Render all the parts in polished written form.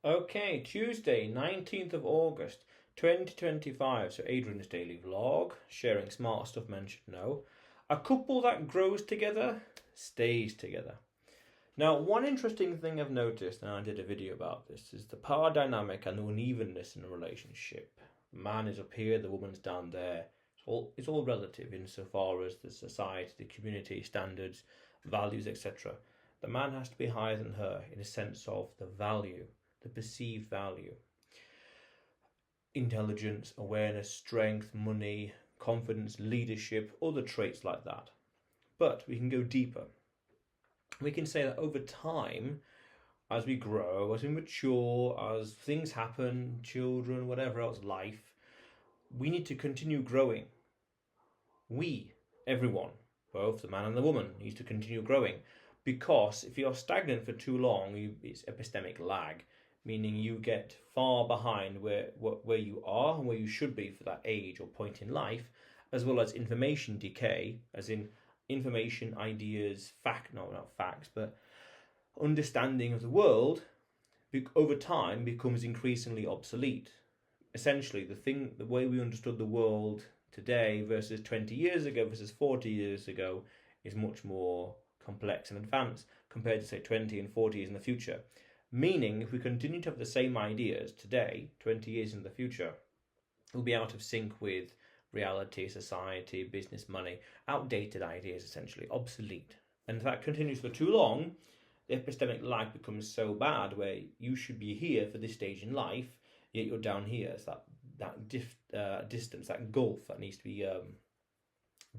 Okay, Tuesday, 19th of August, 2025. So, Adrian's daily vlog, sharing smart stuff men should know. A couple that grows together stays together. Now, one interesting thing I've noticed, and I did a video about this, is the power dynamic and the unevenness in a relationship. The man is up here, the woman's down there. It's all relative insofar as the society, the community, standards, values, etc. The man has to be higher than her in a sense of the value, the perceived value. Intelligence, awareness, strength, money, confidence, leadership, other traits like that. But we can go deeper. We can say that over time, as we grow, as we mature, as things happen, children, whatever else, life, we need to continue growing. We, everyone, both the man and the woman, needs to continue growing. Because if you're stagnant for too long, it's epistemic lag, meaning you get far behind where you are and where you should be for that age or point in life, as well as information decay, as in information, ideas, not facts, but understanding of the world over time becomes increasingly obsolete. Essentially, the way we understood the world today versus 20 years ago versus 40 years ago is much more complex and advanced compared to say 20 and 40 years in the future. Meaning, if we continue to have the same ideas today, 20 years in the future, we'll be out of sync with reality, society, business, money, outdated ideas, essentially, obsolete. And if that continues for too long, the epistemic lag becomes so bad where you should be here for this stage in life, yet you're down here. It's that distance, that gulf that needs to be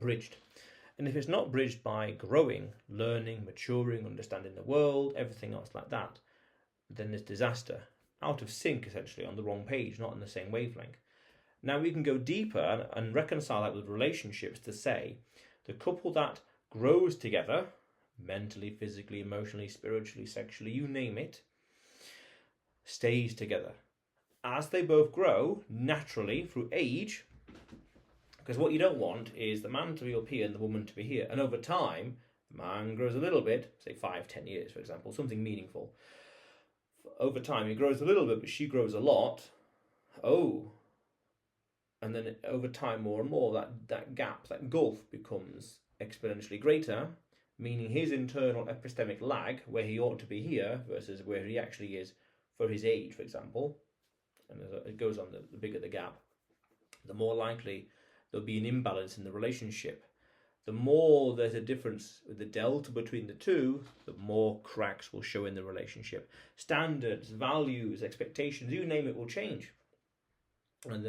bridged. And if it's not bridged by growing, learning, maturing, understanding the world, everything else like that, then there's disaster. Out of sync, essentially, on the wrong page, not on the same wavelength. Now we can go deeper and reconcile that with relationships to say the couple that grows together, mentally, physically, emotionally, spiritually, sexually, you name it, stays together. As they both grow, naturally, through age, because what you don't want is the man to be up here and the woman to be here. And over time, the man grows a little bit, say 5-10 years, for example, something meaningful. Over time, he grows a little bit, but she grows a lot. And then over time, more and more, that gap, that gulf becomes exponentially greater, meaning his internal epistemic lag, where he ought to be here versus where he actually is for his age, for example, and as it goes on, the bigger the gap, the more likely there'll be an imbalance in the relationship. The more there's a difference with the delta between the two, the more cracks will show in the relationship. Standards, values, expectations, you name it, will change. And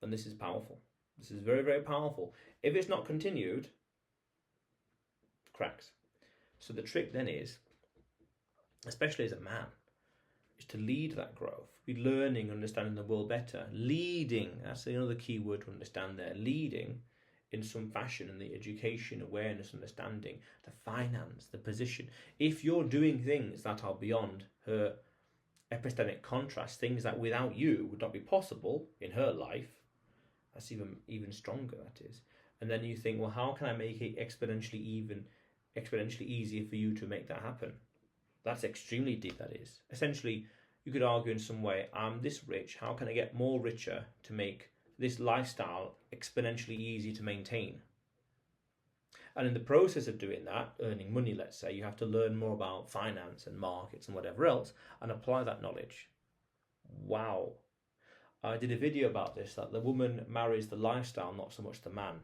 this is powerful. This is very, very powerful. If it's not continued, cracks. So the trick then is, especially as a man, is to lead that growth. Be learning, understanding the world better. Leading, that's another key word to understand there. Leading in some fashion in the education, awareness, understanding, the finance, the position. If you're doing things that are beyond her epistemic contrast, things that without you would not be possible in her life, that's even stronger, that is. And then you think, well, how can I make it exponentially easier for you to make that happen? That's extremely deep, that is. Essentially, you could argue in some way, I'm this rich, how can I get more richer to make this lifestyle exponentially easy to maintain? And in the process of doing that, earning money, let's say, you have to learn more about finance and markets and whatever else, and apply that knowledge. Wow. I did a video about this, that the woman marries the lifestyle, not so much the man.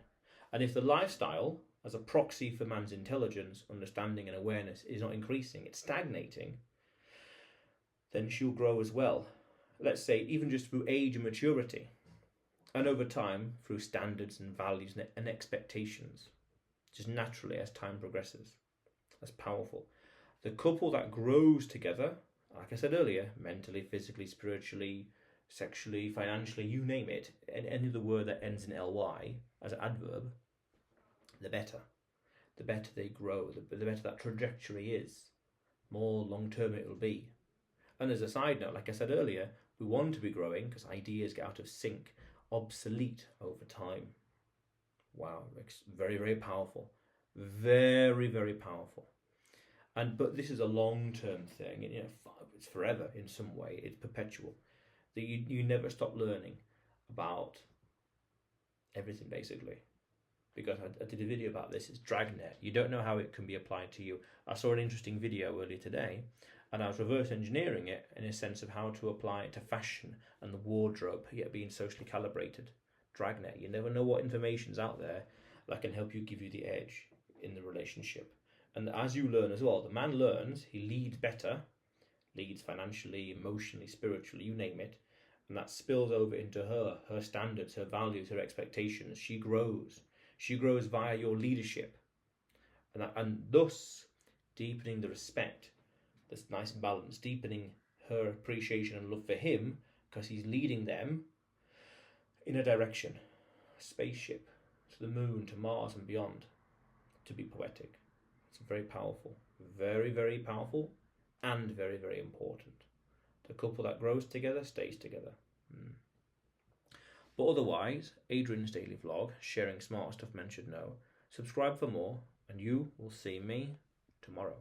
And if the lifestyle, as a proxy for man's intelligence, understanding and awareness, is not increasing, it's stagnating, then she'll grow as well. Let's say even just through age and maturity. And over time, through standards and values and expectations, just naturally as time progresses. That's powerful. The couple that grows together, like I said earlier, mentally, physically, spiritually, sexually, financially, you name it, and any other word that ends in ly as an adverb, the better. The better they grow, the better that trajectory is, more long-term it will be. And as a side note, like I said earlier, we want to be growing because ideas get out of sync, obsolete over time. Wow, very, very powerful. Very, very powerful. But this is a long-term thing, and it's forever in some way. It's perpetual. That you never stop learning about everything basically. Because I did a video about this. It's Dragnet. You don't know how it can be applied to you. I saw an interesting video earlier today, and I was reverse engineering it in a sense of how to apply it to fashion and the wardrobe, yet being socially calibrated. Dragnet. You never know what information's out there that can help you, give you the edge in the relationship. And as you learn as well, the man learns, he leads better, leads financially, emotionally, spiritually, you name it, and that spills over into her standards, her values, her expectations. She grows. She grows via your leadership, and thus deepening the respect, this nice balance, deepening her appreciation and love for him because he's leading them in a direction, a spaceship, to the moon, to Mars and beyond, to be poetic. It's very powerful, very, very powerful, and very, very important. The couple that grows together stays together. But otherwise, Adrian's daily vlog, sharing smart stuff men should know. Subscribe for more, and you will see me tomorrow.